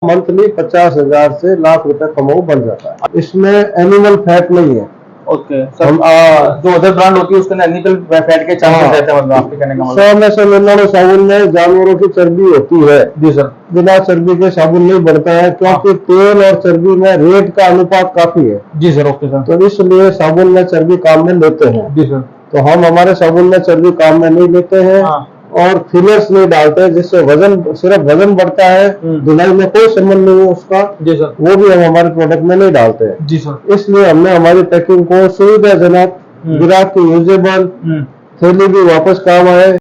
Monthly 50,000 से लाख रुपए कमाऊ बन जाता है। इसमें एनिमल फैट नहीं है। ओके सर, जो अदर ब्रांड होती है उसके अंदर एनिमल फैट के चांसेस रहते हैं, मतलब आपके कहने का मतलब 100 में से 99 साबुन में जानवरों की चर्बी होती है। जी सर। बिना चर्बी के साबुन नहीं बनता है, क्योंकि तेल और चर्बी में रेट का अनुपात काफी है। जी सर। Okay sir. तो इसलिए साबुन में चर्बी काम में लेते हैं। जी सर। तो हम हमारे साबुन में चर्बी काम में नहीं लेते हैं। और फिलर्स नहीं डालते, जिससे वजन सिर्फ वजन बढ़ता है, धुलाई में कोई संबंध नहीं है उसका। जी सर। वो भी हम हमारे प्रोडक्ट में नहीं डालते हैं। जी सर। इसलिए हमने हमारी पैकिंग को सुविधाजनक, ग्राहक की यूजेबल, थैली भी वापस काम आए।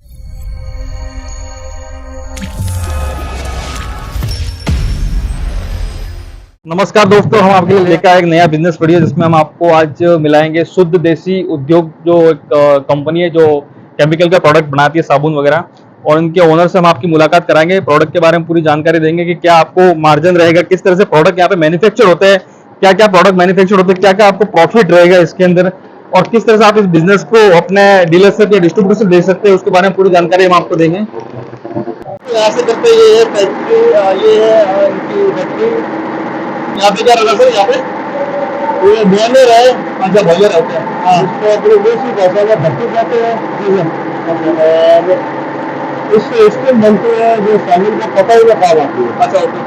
नमस्कार दोस्तों, हम आपके लिए लेकर आए एक नया बिजनेस वीडियो जिसमें हम आपको आज मिलाएंगे शुद्ध देसी उद्योग, जो एक कंपनी है जो केमिकल का प्रोडक्ट बनाती है, साबुन वगैरह, और इनके ओनर से हम आपकी मुलाकात कराएंगे। प्रोडक्ट के बारे में पूरी जानकारी देंगे कि क्या आपको मार्जिन रहेगा, किस तरह से प्रोडक्ट यहाँ पे मैन्युफैक्चर होते हैं, क्या क्या प्रोडक्ट मैन्युफैक्चर होते हैं, क्या क्या आपको प्रॉफिट रहेगा इसके अंदर, और किस तरह से आप इस बिजनेस को अपने डीलरशिप या डिस्ट्रीब्यूटर से दे सकते हैं, उसके बारे में पूरी जानकारी हम आपको देंगे। यहाँ से करते ये है फैक्ट्री, ये है इनकी फैक्ट्री। यहाँ पे क्या रहा सर, यहाँ पे ये बॉयलर है। अच्छा, बॉयलर है। क्या इसको अपने देसी भाषा में भट्टी कहते हैं। और इससे स्टीम बनती है जो साबुन को पकाई में काम आती है। अच्छा, ओके।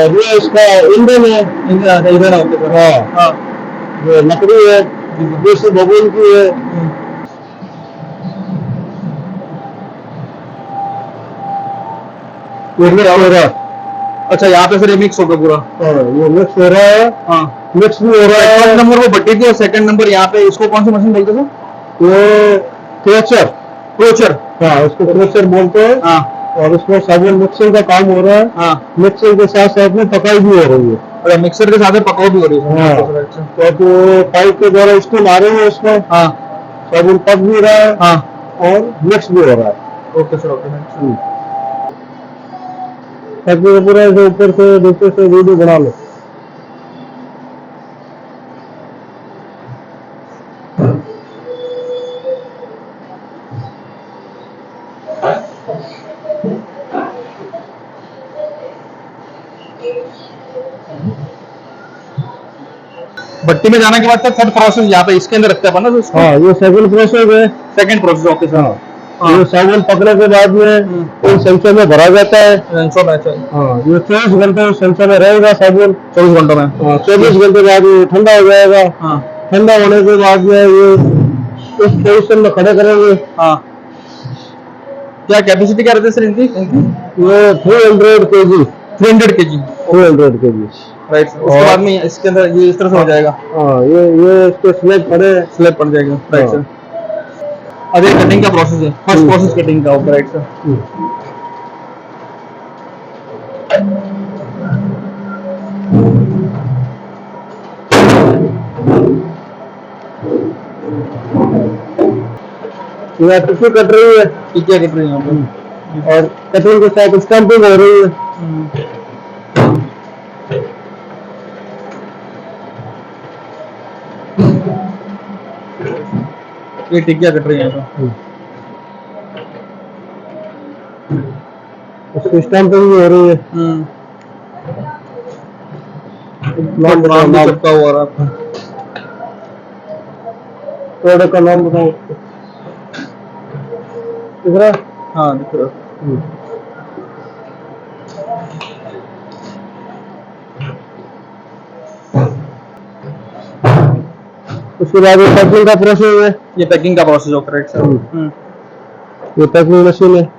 और ये इसका ईंधन है। इधर ओके सर। हाँ, जो लकड़ी है देसी बबूल की है। अच्छा, यहाँ पे सर ये मिक्स होगा पूरा। ये मिक्स हो रहा है। हाँ, मिक्स भी हो रहा है। फर्स्ट नंबर वो भट्टी थी और सेकंड नंबर यहाँ पे, इसको कौन सी मशीन बोलते हैं सर? ये क्रोचर। क्रोचर। हाँ, इसको क्रोचर बोलते हैं। हाँ, और इसमें साबुन मिक्सिंग का काम हो रहा है। हाँ, मिक्सिंग के साथ साथ में पकाई भी हो रही है। और मिक्सर के साथ पकाओ भी हो रही है। हाँ, तो पाइप के द्वारा स्टीम आ रही है इसमें। हाँ, साबुन पक भी रहा है। हाँ, और मिक्स भी हो रहा है। Okay sir, okay. फैक्ट्री पूरा ऐसे ऊपर से नीचे से वीडियो बना लो। भट्टी में जाने के बाद थर्ड प्रोसेस यहाँ पे इसके अंदर रखते हैं ना उसको? हाँ, ये सेकंड प्रोसेस है। Second process, okay sir. हाँ, ये साबुन पकने के बाद में इन सेंसर में भरा जाता है। हाँ, ये 24 घंटे सेंसर में रहेगा साबुन। 24 घंटों में। हाँ, 24 घंटे बाद ये ठंडा हो जाएगा। हाँ, ठंडा होने के बाद में ये इस पोजिशन में खड़े करेंगे। हाँ, क्या कैपेसिटी क्या रहती है सर इनकी? ये 300 kg। 300 kg। 300 kg। राइट। उसके बाद में इसके अंदर ये इस तरह से हो जाएगा। हाँ, ये इसके स्लैब पड़ जाएगा। Right sir. अब ये कटिंग का प्रोसेस है, फर्स्ट प्रोसेस कटिंग का। Right sir. यहाँ टिश्यू कट रही है। टिकिया कट रही है यहाँ पे। और कटिंग के साथ स्टम्पिंग हो रही है। ये टिकिया कट रही है यहाँ पे। उसकी स्टम्पिंग भी हो रही है। नाम भी चिपका हुआ रहा है। प्रोडक्ट का नाम बताओ। दिख रहा? हाँ, दिख रहा। उसके बाद ये पैकिंग का प्रोसेस है। ये पैकिंग का प्रोसेस होता है। Right sir. ये पैकिंग मशीन है।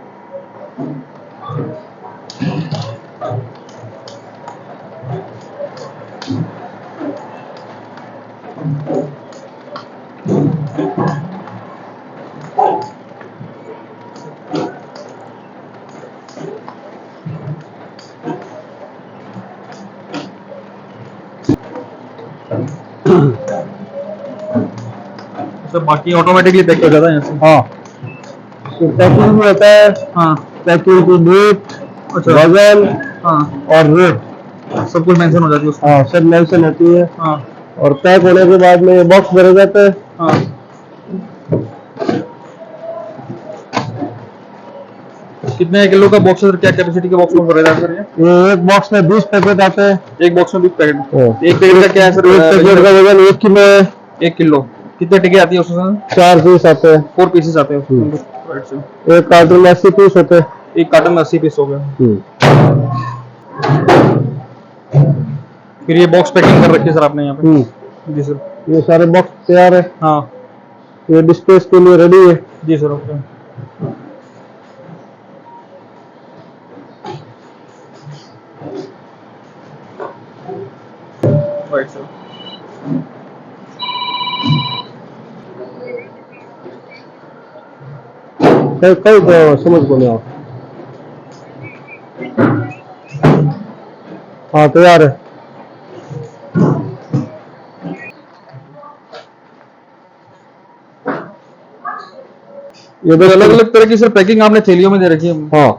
तो बाकी ऑटोमेटिकली पैक हो जाता है यहाँ से। हाँ, तो पैकिंग भी होता है। हाँ, पैकिंग की डेट, वजन, हाँ, और रेट सब कुछ मेंशन हो जाती है उसमें। हाँ, सब मेंशन होती है। हाँ, और पैक होने के बाद में ये बॉक्स भरा जाता है। हाँ, कितने किलो का बॉक्स है सर? क्या कैपेसिटी के बॉक्स में भरा जाता है सर? ये एक बॉक्स में 20 पैकेट आते हैं। एक बॉक्स में 20 पैकेट। हाँ। एक पैकेट का क्या है सर? एक पैकेट का वजन 1 किलो है। 1 किलो। कितने टिके आती है उसमें? 4 पीस आते हैं। 4 पीसेस आते हैं उसमें। Right sir. एक कार्टून में 80 पीस होते हैं। एक कार्टन में 80 पीस हो गए। फिर ये बॉक्स पैकिंग कर रखी है सर आपने यहाँ पे? जी सर। ये सारे बॉक्स तैयार है। हाँ। ये डिस्पैच के लिए रेडी है। जी सर। ओके। Right sir. कई कई तो समझ को नहीं आप। हाँ तैयार है। ये दो अलग अलग तरह की सर पैकिंग आपने थैलियों में दे रखी है। हाँ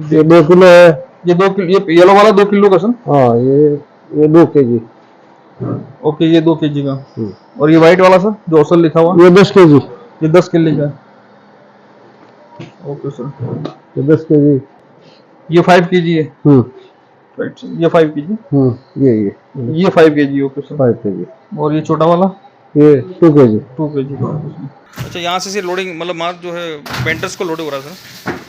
ये 2 किलो है। ये 2 किलो, ये येलो वाला 2 किलो का सर? हाँ ये 2 केजी। ओके, ये 2 केजी का। और ये व्हाइट वाला सर जो असल लिखा हुआ? ये 10 केजी। ये 10 किलो का। Okay sir. ये 10 केजी। ये 5 केजी है। Right sir. ये 5 केजी। ये 5 केजी। Okay sir. 5 केजी। और ये छोटा वाला? ये 2 केजी। 2 केजी का। अच्छा, यहाँ से लोडिंग मतलब माल जो है पेंटर्स को लोड हो रहा है सर?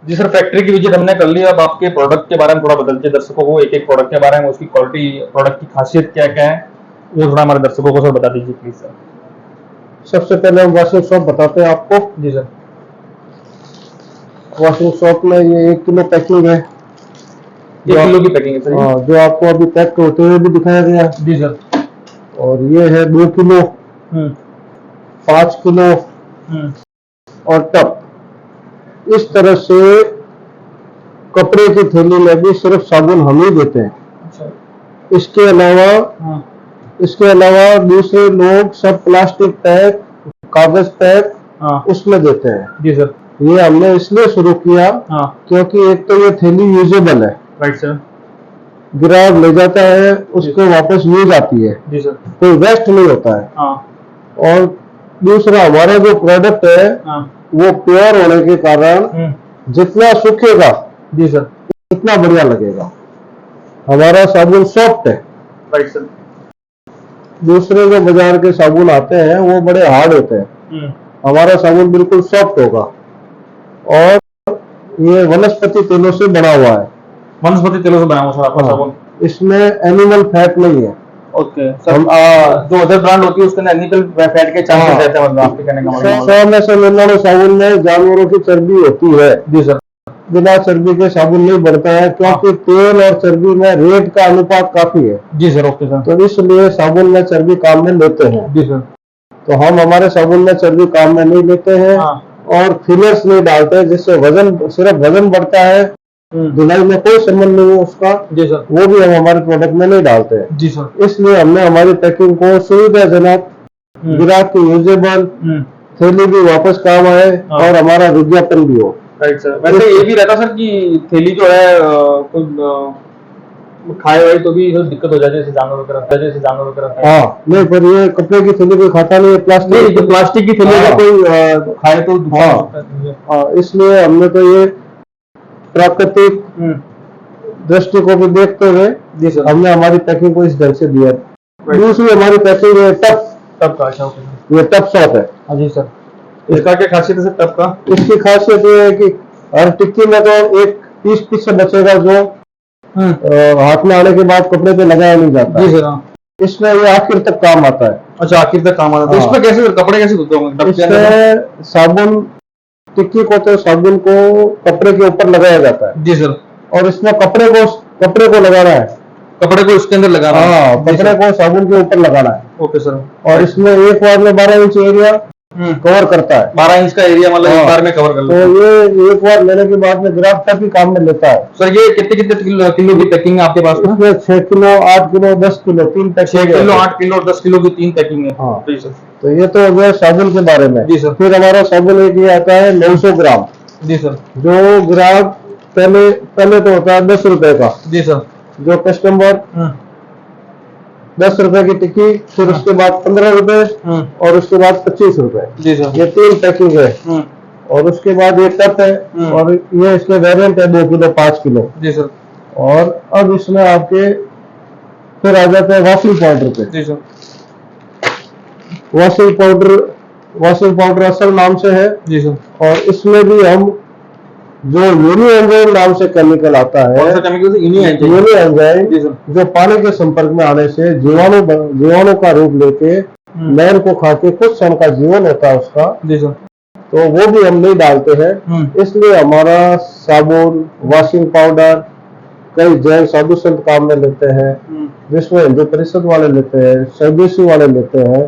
जी सर, फैक्ट्री की विजिट हमने कर ली। अब आपके प्रोडक्ट के बारे में थोड़ा बदलते दर्शकों को, एक एक प्रोडक्ट के बारे में, उसकी क्वालिटी, प्रोडक्ट की खासियत क्या क्या है, वो थोड़ा हमारे दर्शकों को सर बता दीजिए प्लीज सर। सबसे पहले हम वॉशिंग सोप बताते हैं आपको। जी सर। वॉशिंग सोप में ये 1 किलो पैकिंग है। 1 किलो की पैकिंग है सर? हाँ, जो आपको अभी पैक होते हुए भी दिखाया गया। जी सर। और ये है 2 किलो, 5 किलो और टप। इस तरह से कपड़े की थैली में भी सिर्फ साबुन हम ही देते हैं। अच्छा। इसके अलावा दूसरे लोग सब प्लास्टिक पैक, कागज पैक उसमें देते हैं। जी सर। ये हमने इसलिए शुरू किया क्योंकि एक तो ये थैली यूजेबल है। Right sir. ग्राहक ले जाता है, उसको वापस यूज आती है। जी सर। कोई वेस्ट नहीं होता है। और दूसरा हमारा जो प्रोडक्ट है वो प्योर होने के कारण जितना सूखेगा जी सर उतना बढ़िया लगेगा। हमारा साबुन सॉफ्ट है। Right sir. दूसरे जो बाजार के साबुन आते हैं वो बड़े हार्ड होते हैं। हमारा साबुन बिल्कुल सॉफ्ट होगा और ये वनस्पति तेलों से बना हुआ है। वनस्पति तेलों से बना हुआ सर आपका साबुन? इसमें एनिमल फैट नहीं है। Okay sir. जो अदर ब्रांड होती है उसके अंदर एनिमल फैट के चांसेस रहते हैं, मतलब आपके कहने का मतलब? 100 में से 99 साबुन में जानवरों की चर्बी होती है। जी सर। बिना चर्बी के साबुन नहीं बनता है क्योंकि तेल और चर्बी में रेट का अनुपात काफी है। जी सर। Okay sir. तो इसलिए साबुन में चर्बी काम में लेते हैं। जी सर। तो हम हमारे साबुन में चर्बी काम में नहीं लेते हैं और फिलर्स नहीं डालते जिससे सिर्फ वजन बढ़ता है। धुलाई में कोई संबंध नहीं है उसका। जी सर। वो भी हम हमारे प्रोडक्ट में नहीं डालते हैं। जी सर। इसलिए हमने हमारी पैकिंग को सुविधाजनक, ग्राहक की यूजेबल, थैली भी वापस काम आए और हमारा विज्ञापन भी हो। Right sir. वैसे ये भी रहता सर कि थैली जो है कोई खाए वाए तो भी दिक्कत हो जाती है, जैसे जानवर वगैरह। हाँ नहीं, पर ये कपड़े की थैली कोई खाता नहीं है। प्लास्टिक की थैली का कोई खाए तो हाँ, इसलिए हमने तो ये प्राकृतिक दृष्टि को भी देखते हुए हमने हमारी पैकिंग को इस ढंग से दिया। दूसरी हमारी पैकिंग है टप का। ये टप शॉप है। जी सर। इसका क्या खासियत है सर टप का? इसकी खासियत ये है कि हर टिक्की में तो एक पीस पीछे बचेगा जो हाथ में आने के बाद कपड़े पे लगाया नहीं जाता। जी सर। इसमें ये आखिर तक काम आता है। अच्छा, आखिर तक काम आता है। तो इसमें कैसे कपड़े कैसे धोते होंगे? इसमें साबुन, टिक्की को तो साबुन को कपड़े के ऊपर लगाया जाता है। जी सर। और इसमें कपड़े को लगाना है। कपड़े को इसके अंदर लगाना है? हाँ, कपड़े को साबुन के ऊपर लगाना है। Okay sir. और इसमें एक बार में 12 इंच एरिया कवर करता है। 12 इंच का एरिया मतलब एक बार में कवर कर लेता है। तो ये एक बार लेने के बाद में ग्राहक तक ही काम में लेता है। सर ये कितने किलो की पैकिंग है आपके पास में? 6 kilo, 8 kilo, 10 kilo, 3 packing. 6 kilo, 8 kilo और 10 किलो की 3 पैकिंग है। हाँ जी सर। तो ये तो हो गया साबुन के बारे में। जी सर। फिर हमारा साबुन एक ये आता है 900 ग्राम। जी सर। जो ग्राहक पहले तो होता है 10 रुपए का। जी सर। जो कस्टमर 10 रुपए की टिक्की, फिर उसके बाद 15 रुपए और उसके बाद 25 रुपए। जी सर। ये 3 पैकिंग है। और उसके बाद ये कप है और ये इसमें वेरिएंट है 2 किलो 5 किलो। जी सर। और अब इसमें आपके फिर आ जाते हैं वॉशिंग पाउडर पे। जी सर। वॉशिंग पाउडर असल नाम से है। जी सर। और इसमें भी हम जो यूनी एंजाइम नाम से केमिकल आता है, कौन सा केमिकल से? यूनी एंजाइम, जी सर। जो पानी के संपर्क में आने से जीवाणु का रूप लेके मैल को खा के कुछ क्षण का जीवन होता है उसका। जी सर। तो वो भी हम नहीं डालते हैं। इसलिए हमारा साबुन, वॉशिंग पाउडर कई जैन साधु संत काम में लेते हैं, जिसमें हिंदू परिषद वाले लेते हैं, स्वदेशी वाले लेते हैं।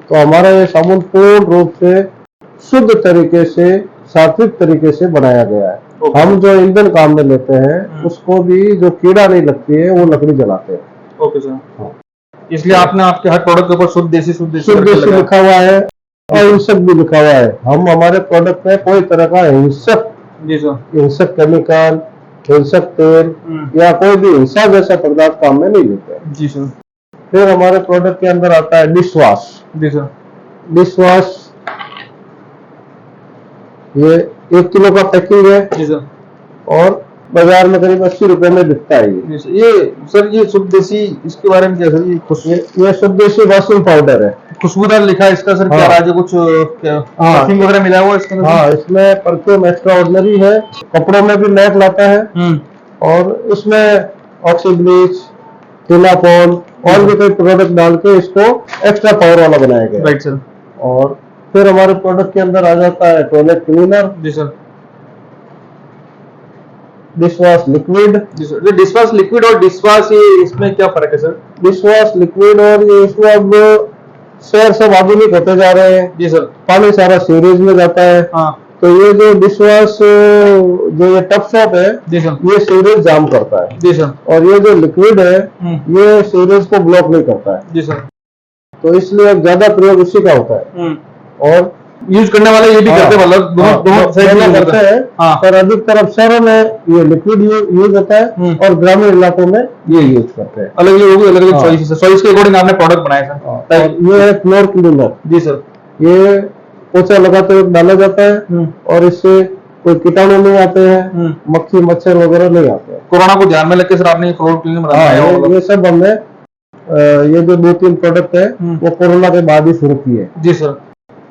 तो हमारा ये साबुन पूर्ण रूप से शुद्ध तरीके से, सात्विक तरीके से बनाया गया है। हम जो ईंधन काम में लेते हैं उसको भी जो कीड़ा नहीं लगती है वो लकड़ी जलाते हैं। Okay sir. हाँ। इसलिए आपने आपके हर प्रोडक्ट के ऊपर शुद्ध देसी लिखा हुआ है और हिंसक भी लिखा हुआ है। हम हमारे प्रोडक्ट में कोई तरह का हिंसक केमिकल, हिंसक तेल या कोई भी हिंसा जैसा पदार्थ काम में नहीं लेते। जी सर। फिर हमारे प्रोडक्ट के अंदर आता है डिश वॉश। जी सर। डिश वॉश ये 1 किलो का पैकिंग है। जी सर। और बाजार में करीब 80 रुपए में बिकता है ये सर, ये शुद्ध देसी, इसके बारे में क्या सर? ये शुद्ध देसी वॉशिंग पाउडर है। खुशबूदार लिखा है इसका सर। क्या राज कुछ परफ्यूम वगैरह मिला हुआ है इसके अंदर? हाँ, इसमें परफ्यूम एक्स्ट्रा ऑर्डिनरी है, कपड़ों में भी महक लाता है। और इसमें ऑक्सी ब्लीच, फिनापोल और भी कई प्रोडक्ट डाल के इसको एक्स्ट्रा पावर वाला बनाया गया। Right sir. और फिर हमारे प्रोडक्ट के अंदर आ जाता है टॉयलेट क्लीनर। जी sir. Dishwash liquid. Dishwash liquid और डिशवॉश, ये इसमें क्या फर्क है सर? डिशवॉश लिक्विड और ये इसमें अब शहर सब आधुनिक होते जा रहे हैं। जी सर। पानी सारा सीवरेज में जाता है। हाँ। तो ये जो डिशवॉश जो ये टप सॉप है, जी सर, ये सीवरेज जाम करता है। जी सर। और ये जो लिक्विड है ये सीवरेज को ब्लॉक नहीं करता है। जी सर। तो इसलिए ज्यादा प्रयोग उसी का होता है। और यूज करने वाले ये भी करते हैं, मतलब दोनों करते हैं। पर अधिकतर अब शहरों में ये लिक्विड यूज होता है और ग्रामीण इलाकों में ये यूज करते हैं। अलग अलग चॉइस है। चॉइस के अकॉर्डिंग आपने प्रोडक्ट बनाए सर। ये है फ्लोर क्लीनर। जी सर। ये पोछा लगाते हुए डाला जाता है और इससे कोई कीटाणु नहीं आते हैं, मक्खी मच्छर वगैरह नहीं आते हैं। कोरोना को ध्यान में लेकर सर आपने फ्लोर क्लीनर बनाया? ये सब हमने ये जो 2-3 प्रोडक्ट है वो कोरोना के बाद ही शुरू किए। जी सर।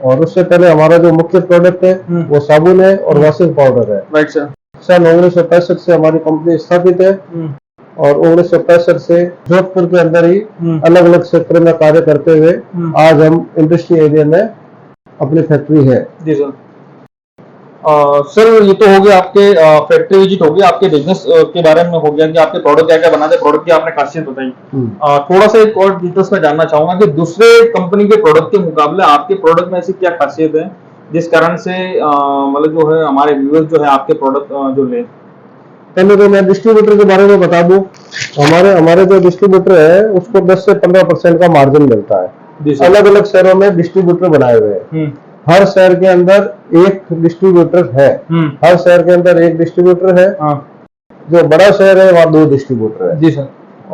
और उससे पहले हमारा जो मुख्य प्रोडक्ट है वो साबुन है और वॉशिंग पाउडर है। Right sir. सन 1965 से हमारी कंपनी स्थापित है और 1965 से जोधपुर के अंदर ही अलग अलग क्षेत्र में कार्य करते हुए आज हम इंडस्ट्री एरिया में अपनी फैक्ट्री है। जी सर। सर ये तो हो गया आपके फैक्ट्री विजिट हो गया, आपके बिजनेस के बारे में हो गया कि आपके प्रोडक्ट क्या क्या बनाते हैं, प्रोडक्ट की आपने खासियत बताई। थोड़ा सा एक और डिटेल्स में जानना चाहूंगा कि दूसरे कंपनी के प्रोडक्ट के मुकाबले आपके प्रोडक्ट में ऐसी क्या खासियत है जिस कारण से मतलब जो है हमारे व्यूअर्स जो है आपके प्रोडक्ट जो ले। पहले तो मैं डिस्ट्रीब्यूटर के बारे में बता दूं। हमारे जो डिस्ट्रीब्यूटर है उसको 10 से 15% का मार्जिन मिलता है। अलग अलग शहरों में डिस्ट्रीब्यूटर बनाए हुए हैं। हर शहर के अंदर एक डिस्ट्रीब्यूटर है। हर शहर के अंदर एक डिस्ट्रीब्यूटर है। जो बड़ा शहर है वहाँ 2 डिस्ट्रीब्यूटर है। जी सर।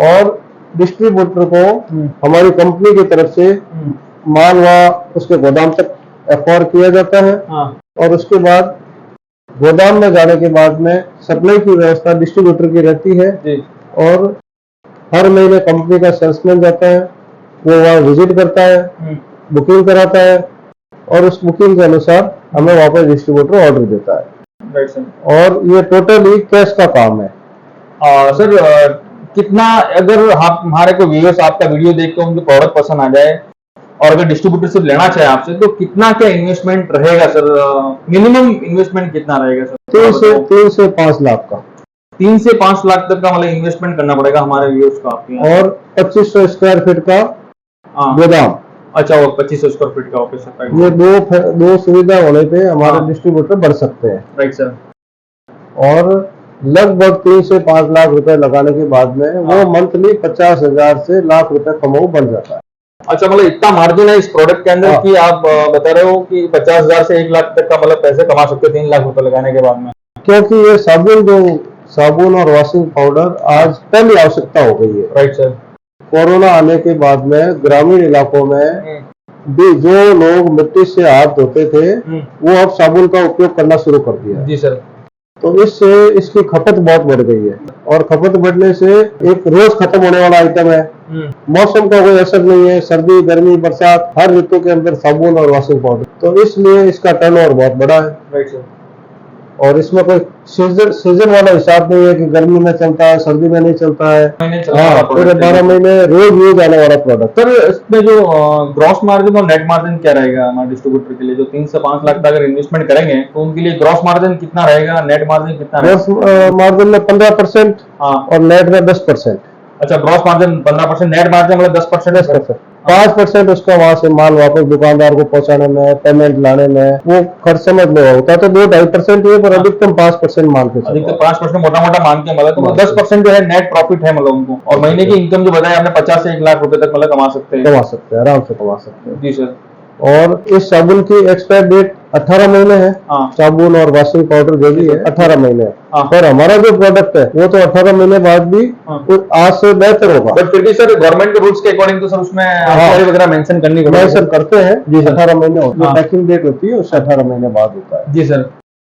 और डिस्ट्रीब्यूटर को हमारी कंपनी की तरफ से माल व उसके गोदाम तक एक्वायर किया जाता है। और उसके बाद गोदाम में जाने के बाद में सप्लाई की व्यवस्था डिस्ट्रीब्यूटर की रहती है। और हर महीने कंपनी का सेल्समैन जाता है, वो वहाँ विजिट करता है, बुकिंग कराता है और उस बुकिंग के अनुसार हमें वापस डिस्ट्रीब्यूटर ऑर्डर देता है। Right sir. और ये टोटली कैश का काम है। सर कितना, अगर आप हमारे को व्यूअर्स आपका वीडियो देख के उनके प्रोडक्ट पसंद आ जाए और अगर डिस्ट्रीब्यूटरशिप लेना चाहे आपसे तो कितना क्या इन्वेस्टमेंट रहेगा सर? मिनिमम इन्वेस्टमेंट कितना रहेगा सर? 3 से 5 लाख का। 3 से 5 लाख तक का मतलब इन्वेस्टमेंट करना पड़ेगा हमारे व्यूअर्स को आपके। और 2500 स्क्वायर फीट का गोदाम। अच्छा, वो 2500 स्क्वायर फीट का। Okay sir. ये दो सुविधा होने पे हमारे डिस्ट्रीब्यूटर बढ़ सकते हैं। Right sir. और लगभग 3 से 5 लाख रुपए लगाने के बाद में वो मंथली 50,000 से लाख रुपए कमाऊ बन जाता है। अच्छा, मतलब इतना मार्जिन है इस प्रोडक्ट के अंदर कि आप बता रहे हो कि 50,000 से 1 लाख तक का मतलब पैसे कमा सकते हैं 3 लाख रुपए लगाने के बाद में। क्योंकि ये साबुन और वॉशिंग पाउडर आज पहली आवश्यकता हो गई है। Right sir. कोरोना आने के बाद में ग्रामीण इलाकों में भी जो लोग मिट्टी से हाथ धोते थे वो अब साबुन का उपयोग करना शुरू कर दिया। जी सर। तो इससे इसकी खपत बहुत बढ़ गई है, और खपत बढ़ने से एक रोज खत्म होने वाला आइटम है। मौसम का कोई असर नहीं है, सर्दी गर्मी बरसात हर ऋतु के अंदर साबुन और वॉशिंग पाउडर, तो इसलिए इसका टर्नओवर बहुत बड़ा है। Right sir. और इसमें कोई सीजन वाला हिसाब नहीं है कि गर्मी में चलता है सर्दी में नहीं चलता है। हाँ, पूरे 12 महीने रोज यूज आने वाला प्रोडक्ट। सर इसमें जो ग्रॉस मार्जिन और नेट मार्जिन क्या रहेगा हमारे डिस्ट्रीब्यूटर के लिए, जो 3 से 5 लाख का अगर इन्वेस्टमेंट करेंगे तो उनके लिए ग्रॉस मार्जिन कितना रहेगा, नेट मार्जिन कितना रहेगा? ग्रॉस मार्जिन में 15% और नेट में 10%। अच्छा, ग्रॉस मार्जिन 15%, नेट मार्जिन मतलब 10%। 5% उसका वहां से माल वापस दुकानदार को पहुंचाने में, पेमेंट लाने में, वो खर्च समझ लो होता तो 2-2.5% ही है, पर अधिकतम 5% मान के चलो। अधिकतम 5% मोटा मोटा मान के, मतलब तो 10% जो है नेट प्रॉफिट है मतलब उनको। और महीने की इनकम जो बताया आपने 50 से 1 लाख रुपए तक मतलब कमा सकते हैं। आराम से कमा सकते हैं। जी सर। और इस साबुन की एक्सपायर डेट 18 महीने है। साबुन और वॉशिंग पाउडर जो भी है 18 महीने है। और हमारा जो प्रोडक्ट है वो तो 18 महीने बाद भी आज से बेहतर होगा। बट फिर भी सर गवर्नमेंट के रूल्स के अकॉर्डिंग तो सर उसमें वगैरह मेंशन करनी पड़ेगी। सर करते हैं जी, 18 महीने होती है, पैकिंग डेट होती है उससे 18 महीने बाद होता है। जी सर।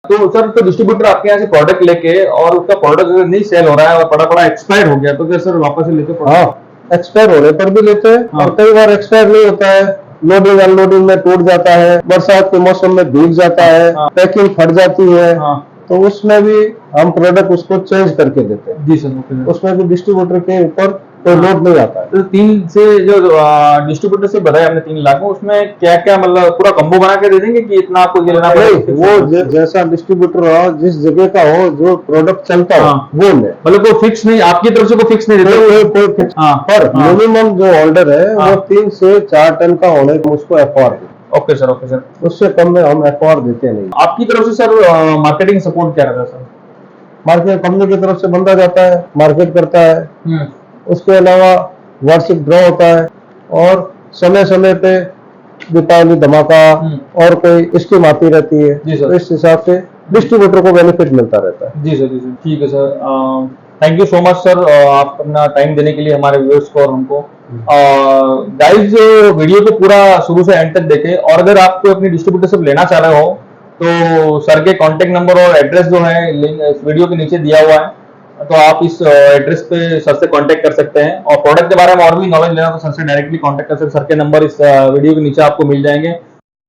तो सर तो डिस्ट्रीब्यूटर आपके यहाँ से प्रोडक्ट लेके और उसका प्रोडक्ट अगर नहीं सेल हो रहा है और बड़ा एक्सपायर हो गया तो क्या सर वापस से लेते? हाँ, एक्सपायर होने पर भी लेते हैं। और कई बार एक्सपायर नहीं होता है, लोडिंग अनलोडिंग में टूट जाता है, बरसात के मौसम में भीग जाता है, पैकिंग फट जाती है, तो उसमें भी हम प्रोडक्ट उसको चेंज करके देते हैं। जी सर। उसमें भी डिस्ट्रीब्यूटर के ऊपर कोई लोड नहीं आता है। तो 3 से जो डिस्ट्रीब्यूटर से बताया हमने 3 लाख, उसमें क्या क्या मतलब पूरा कम्बो बना के दे देंगे कि इतना आपको ये लेना पड़ेगा? वो जैसा डिस्ट्रीब्यूटर हो, जिस जगह का हो, जो प्रोडक्ट चलता हो वो ले, मतलब कोई फिक्स नहीं आपकी तरफ से, कोई फिक्स नहीं देते कोई फिक्स। पर मिनिमम जो ऑर्डर है वो 3 से 4 टन का होने को उसको FR. Okay sir, okay sir. उससे कम में हम एफआर देते नहीं। आपकी तरफ से सर मार्केटिंग सपोर्ट क्या रहता है सर? मार्केट कंपनी की तरफ से बंदा जाता है, मार्केट करता है। उसके अलावा वार्षिक ड्रॉ होता है, और समय समय पे दीपावली धमाका और कोई स्कीम आती रहती है, तो इस हिसाब से डिस्ट्रीब्यूटर को बेनिफिट मिलता रहता है। जी सर, जी सर। ठीक है sir, thank you so much sir, आप अपना टाइम देने के लिए हमारे व्यूअर्स को और हमको। गाइस वीडियो को पूरा शुरू से एंड तक देखें, और अगर आप कोई अपनी डिस्ट्रीब्यूटरशिप लेना चाह रहे हो तो सर के कॉन्टेक्ट नंबर और एड्रेस जो है इस वीडियो के नीचे दिया हुआ है, तो आप इस एड्रेस पे सर से कांटेक्ट कर सकते हैं। और प्रोडक्ट के बारे में और भी नॉलेज लेना तो सर से डायरेक्टली कांटेक्ट कर सकते हैं। सर के नंबर इस वीडियो के नीचे आपको मिल जाएंगे।